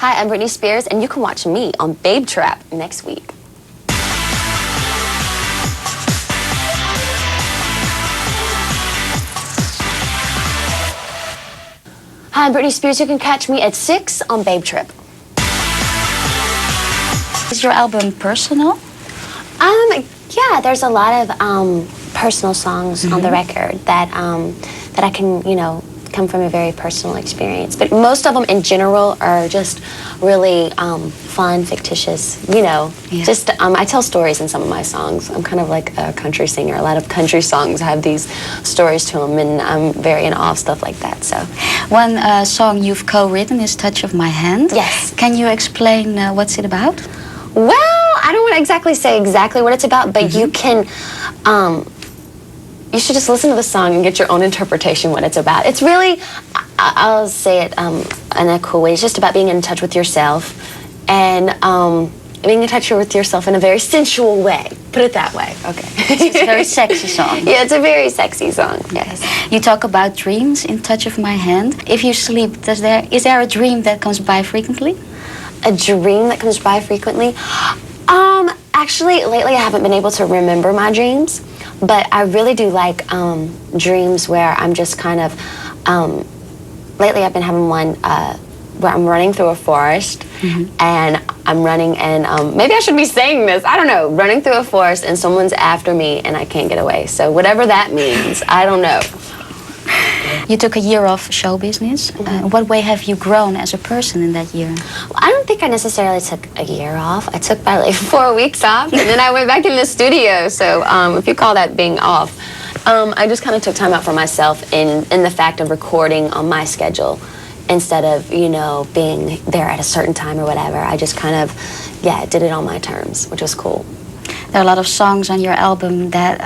Hi, I'm Britney Spears, and you can watch me on Babe Trap next week. Hi, I'm Britney Spears. You can catch me at 6 on Babe Trip. Is your album personal? Yeah, there's a lot of personal songs on the record that that I can, come from a very personal experience. But most of them, in general, are just really fun, fictitious. Just I tell stories in some of my songs. I'm kind of like a country singer. A lot of country songs have these stories to them, and I'm very in awe of stuff like that. So, one song you've co-written is "Touch of My Hand." Yes. Can you explain what's it about? Well, I don't want to exactly say exactly what it's about, but you can. You should just listen to the song and get your own interpretation what it's about. It's really, I'll say it in a cool way. It's just about being in touch with yourself and being in touch with yourself in a very sensual way. Put it that way. Okay. It's a very sexy song. Yeah, it's a very sexy song. Yes. You talk about dreams in "Touch of My Hand." If you sleep, is there a dream that comes by frequently? A dream that comes by frequently? Actually, lately I haven't been able to remember my dreams, but I really do like dreams where I'm just kind of, lately I've been having one where I'm running through a forest and I'm running and maybe I should be saying this, I don't know, running through a forest and someone's after me and I can't get away. So whatever that means, I don't know. You took a year off show business. In what way have you grown as a person in that year? Well, I don't think I necessarily took a year off. I took probably 4 weeks off, and then I went back in the studio. So if you call that being off, I just kind of took time out for myself in the fact of recording on my schedule instead of, being there at a certain time or whatever. I just kind of, did it on my terms, which was cool. There are a lot of songs on your album that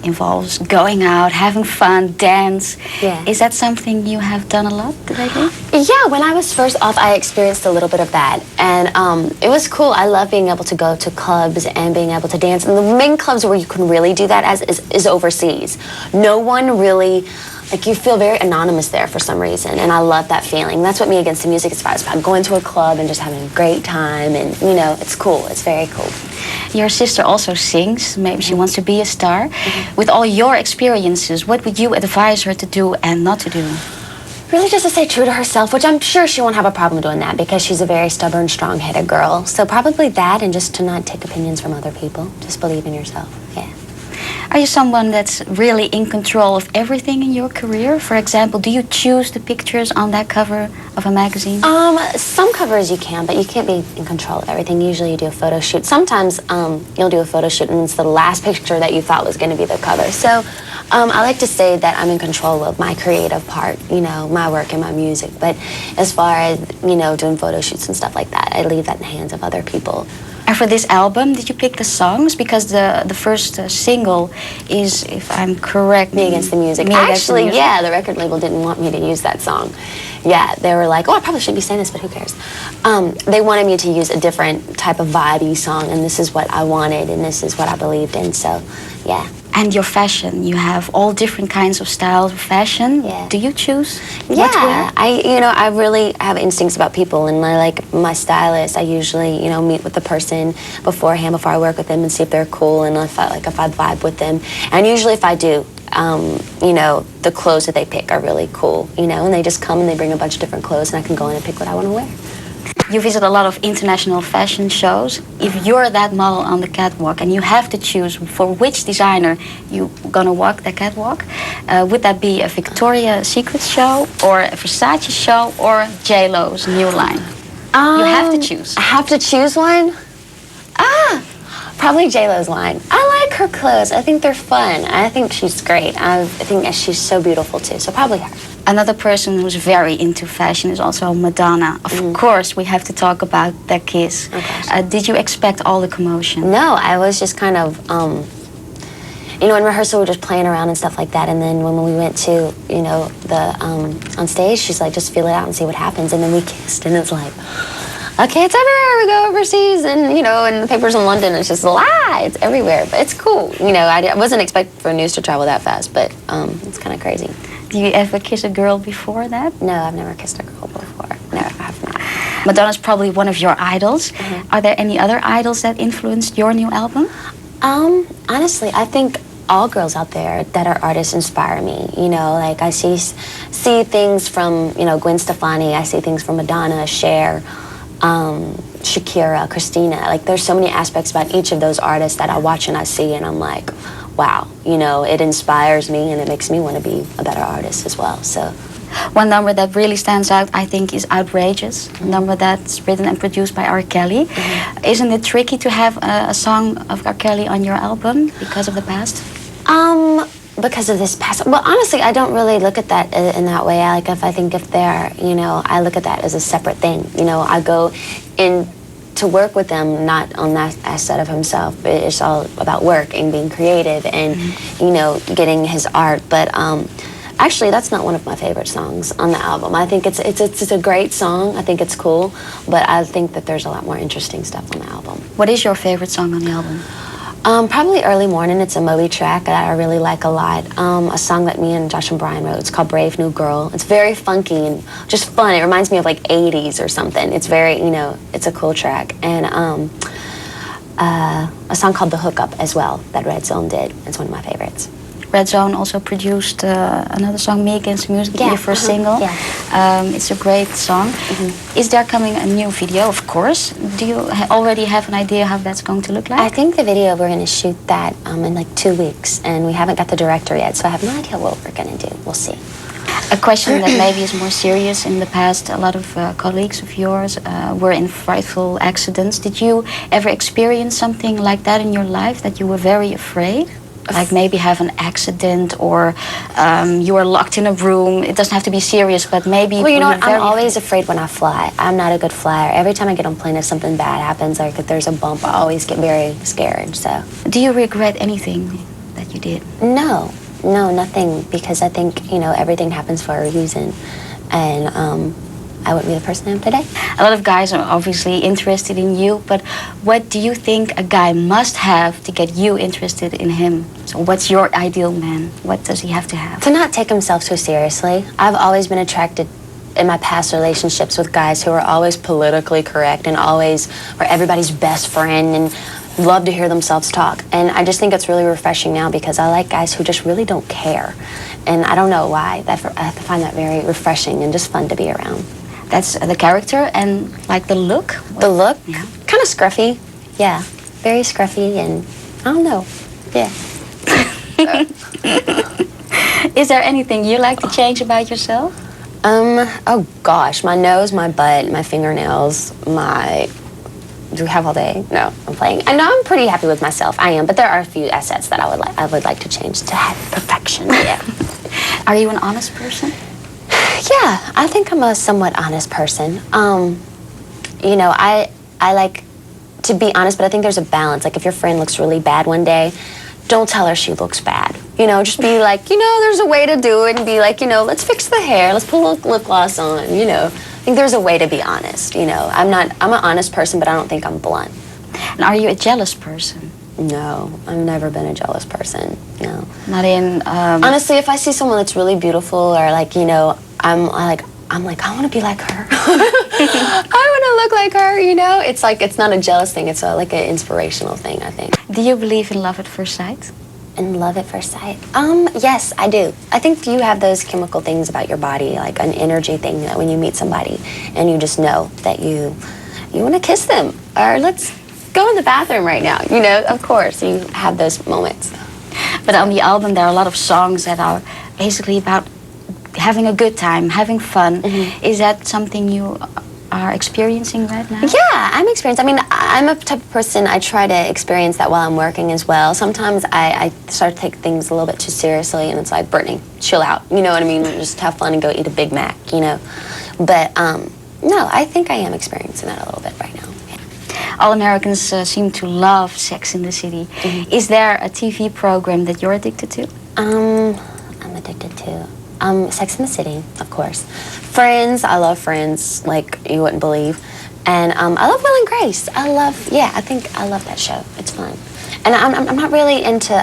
involves going out, having fun, dance. Yeah. Is that something you have done a lot lately? Yeah, when I was first off, I experienced a little bit of that. And it was cool. I love being able to go to clubs and being able to dance. And the main clubs where you can really do that is overseas. No one really... Like, you feel very anonymous there for some reason, and I love that feeling. That's what Me Against the Music is about. It's about going to a club and just having a great time, and, it's cool. It's very cool. Your sister also sings. Maybe she wants to be a star. With all your experiences, what would you advise her to do and not to do? Really just to stay true to herself, which I'm sure she won't have a problem doing that because she's a very stubborn, strong-headed girl. So probably that, and just to not take opinions from other people. Just believe in yourself, yeah. Are you someone that's really in control of everything in your career? For example, do you choose the pictures on that cover of a magazine? Some covers you can, but you can't be in control of everything. Usually you do a photo shoot. Sometimes you'll do a photo shoot and it's the last picture that you thought was going to be the cover. So I like to say that I'm in control of my creative part, my work and my music. But as far as, doing photo shoots and stuff like that, I leave that in the hands of other people. And for this album, did you pick the songs? Because the first single is, if I'm correct... Me Against the Music. Actually, yeah, the record label didn't want me to use that song. Yeah, they were like, oh, I probably shouldn't be saying this, but who cares? They wanted me to use a different type of vibey song, and this is what I wanted, and this is what I believed in, so, yeah. And your fashion, you have all different kinds of styles of fashion. Yeah. Do you choose? Yeah, I really have instincts about people, and my stylist, I usually, meet with the person beforehand before I work with them and see if they're cool and if I vibe with them. And usually if I do, the clothes that they pick are really cool, and they just come and they bring a bunch of different clothes and I can go in and pick what I want to wear. You visit a lot of international fashion shows. If you're that model on the catwalk and you have to choose for which designer you're gonna walk the catwalk, would that be a Victoria's Secret show or a Versace show or J-Lo's new line? You have to choose. I have to choose one? Probably J-Lo's line. I like her clothes. I think they're fun. I think she's great. I think she's so beautiful too, so probably her. Another person who's very into fashion is also Madonna. Of course, we have to talk about that kiss. Okay. Did you expect all the commotion? No, I was just kind of, in rehearsal we were just playing around and stuff like that. And then when we went to, on stage, she's like, just feel it out and see what happens. And then we kissed, and it's like, okay, it's everywhere. We go overseas, and in the papers in London, it's just a lie. It's everywhere, but it's cool. I wasn't expecting for news to travel that fast, but it's kind of crazy. Did you ever kiss a girl before that? No, I've never kissed a girl before. No, I have not. Madonna's probably one of your idols. Are there any other idols that influenced your new album? Honestly, I think all girls out there that are artists inspire me. You know, like I see things from, you know, Gwen Stefani. I see things from Madonna, Cher, Shakira, Christina. Like there's so many aspects about each of those artists that I watch and I see and I'm like, wow, you know, it inspires me and it makes me want to be a better artist as well. So. One number that really stands out, I think, is Outrageous, a number that's written and produced by R. Kelly. Isn't it tricky to have a song of R. Kelly on your album because of the past? Because of this past, well, honestly, I don't really look at that in that way. I think if they're, you know, I look at that as a separate thing. You know, I go in to work with them, not on that aspect of himself. It's all about work and being creative and, you know, getting his art. But, actually, that's not one of my favorite songs on the album. I think it's a great song. I think it's cool, but I think that there's a lot more interesting stuff on the album. What is your favorite song on the album? Probably Early Morning. It's a Moby track that I really like a lot. A song that me and Josh and Brian wrote. It's called Brave New Girl. It's very funky and just fun. It reminds me of like 80s or something. It's very, you know, it's a cool track. And a song called The Hookup as well that Red Zone did. It's one of my favorites. Red Zone also produced another song, Me Against the Music, your first single. It's a great song. Is there coming a new video? Of course. Do you already have an idea how that's going to look like? I think the video, we're going to shoot that in like 2 weeks, and we haven't got the director yet, so I have no idea what we're going to do. We'll see. A question that maybe is more serious. In the past, a lot of colleagues of yours were in frightful accidents. Did you ever experience something like that in your life, that you were very afraid? Like maybe have an accident, or you are locked in a room. It doesn't have to be serious, but maybe. Well, you know what? I'm always afraid when I fly. I'm not a good flyer. Every time I get on a plane, if something bad happens, like if there's a bump, I always get very scared. So. Do you regret anything that you did? No, nothing. Because I think, you know, everything happens for a reason, and I wouldn't be the person I am today. A lot of guys are obviously interested in you, but what do you think a guy must have to get you interested in him? So what's your ideal man? What does he have to have? To not take himself so seriously. I've always been attracted in my past relationships with guys who are always politically correct and always are everybody's best friend and love to hear themselves talk. And I just think it's really refreshing now because I like guys who just really don't care. And I don't know why. I find that very refreshing and just fun to be around. That's the character, and like the look? The look? Yeah. Kind of scruffy. Yeah. Very scruffy and I don't know. Yeah. Is there anything you like to change about yourself? Oh gosh, my nose, my butt, my fingernails, do we have all day? No, I'm playing. I know I'm pretty happy with myself. I am, but there are a few assets that I would like to change to have perfection. Yeah. Are you an honest person? Yeah, I think I'm a somewhat honest person. You know, I like to be honest, but I think there's a balance. Like if your friend looks really bad one day, don't tell her she looks bad. You know, just be like, you know, there's a way to do it, and be like, you know, let's fix the hair, let's put a little lip gloss on, you know. I think there's a way to be honest, you know. I'm an honest person, but I don't think I'm blunt. And are you a jealous person? No, I've never been a jealous person, no. Not in... Honestly, if I see someone that's really beautiful or like, you know, I'm like, I want to be like her. I want to look like her, you know? It's like, it's not a jealous thing, it's like an inspirational thing, I think. Do you believe in love at first sight? In love at first sight? Yes, I do. I think you have those chemical things about your body, like an energy thing that when you meet somebody and you just know that you want to kiss them, or let's go in the bathroom right now, you know? Of course, you have those moments. But on the album, there are a lot of songs that are basically about having a good time, having fun. Is that something you are experiencing right now? Yeah, I'm experiencing. I mean, I'm a type of person, I try to experience that while I'm working as well. Sometimes I start to take things a little bit too seriously, and it's like, Britney, chill out. You know what I mean? Just have fun and go eat a Big Mac, you know? But, no, I think I am experiencing that a little bit right now. All Americans seem to love Sex in the City. Is there a TV program that you're addicted to? I'm addicted to Sex in the City, of course. Friends, I love Friends, like you wouldn't believe. And I love Will and Grace. I think I love that show. It's fun. And I'm not really into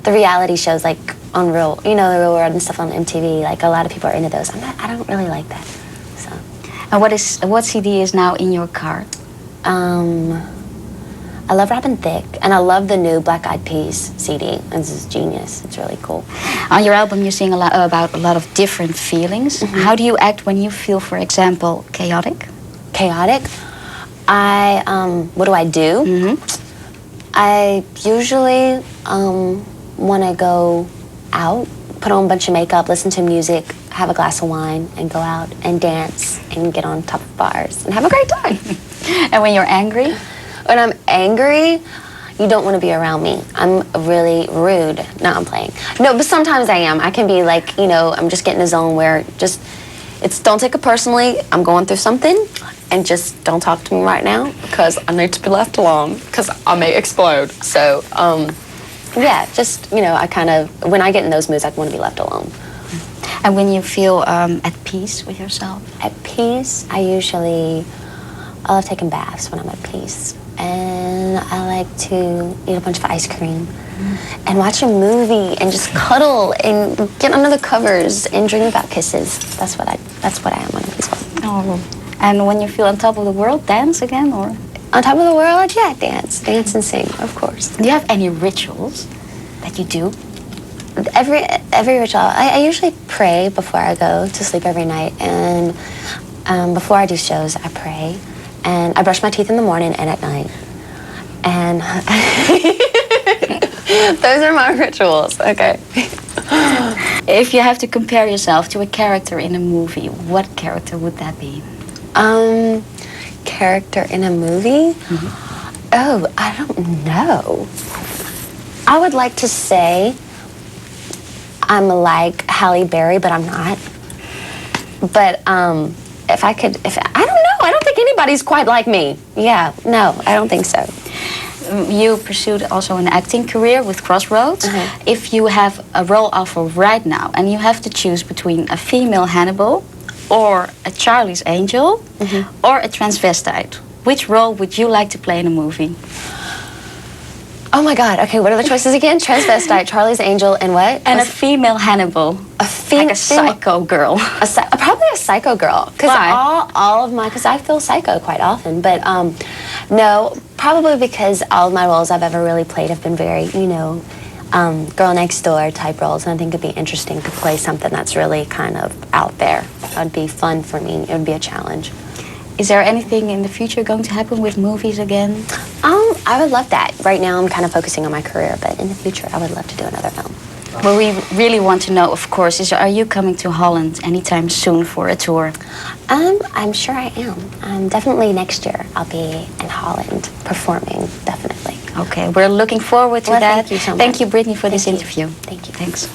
the reality shows like on the Real World and stuff on MTV. Like a lot of people are into those. I don't really like that. So. And What CD is now in your car? I love Robin Thicke, and I love the new Black Eyed Peas CD. This is genius. It's really cool. On your album, you sing about a lot of different feelings. How do you act when you feel, for example, chaotic? Chaotic? What do I do? I usually want to go out, put on a bunch of makeup, listen to music, have a glass of wine, and go out and dance and get on top of bars and have a great time. And when you're angry? When I'm angry, you don't want to be around me. I'm really rude. No, I'm playing. No, but sometimes I am. I can be like, I'm just getting a zone where don't take it personally. I'm going through something, and just don't talk to me right now because I need to be left alone because I may explode. So, yeah, just, when I get in those moods, I want to be left alone. And when you feel at peace with yourself? At peace, I love taking baths when I'm at peace. And I like to eat a bunch of ice cream and watch a movie and just cuddle and get under the covers and dream about kisses. That's what I am when I'm peaceful. Oh. And when you feel on top of the world, dance again, or? On top of the world, yeah, dance and sing, of course. Do you have any rituals that you do? Every ritual. I usually pray before I go to sleep every night, and before I do shows, I pray. And I brush my teeth in the morning and at night. And those are my rituals, okay. If you have to compare yourself to a character in a movie, what character would that be? Character in a movie? Oh, I don't know. I would like to say I'm like Halle Berry, but I'm not. But, I don't know. I don't think anybody's quite like me. Yeah, no, I don't think so. You pursued also an acting career with Crossroads. If you have a role offer right now and you have to choose between a female Hannibal or a Charlie's Angel or a transvestite, which role would you like to play in a movie? Oh my God, okay, what are the choices again? Transvestite, Charlie's Angel, and what? And a female Hannibal. Like a psycho girl. Probably a psycho girl. Why? Because I feel psycho quite often. But no, probably because all of my roles I've ever really played have been very, girl next door type roles. And I think it'd be interesting to play something that's really kind of out there. That would be fun for me. It would be a challenge. Is there anything in the future going to happen with movies again? I would love that. Right now I'm kind of focusing on my career, but in the future I would love to do another film. What we really want to know, of course, is are you coming to Holland anytime soon for a tour? I'm sure I am. Definitely next year I'll be in Holland performing, definitely. Okay, we're looking forward to that. Thank you so much. Thank you, Britney, for this interview. Thank you. Thanks.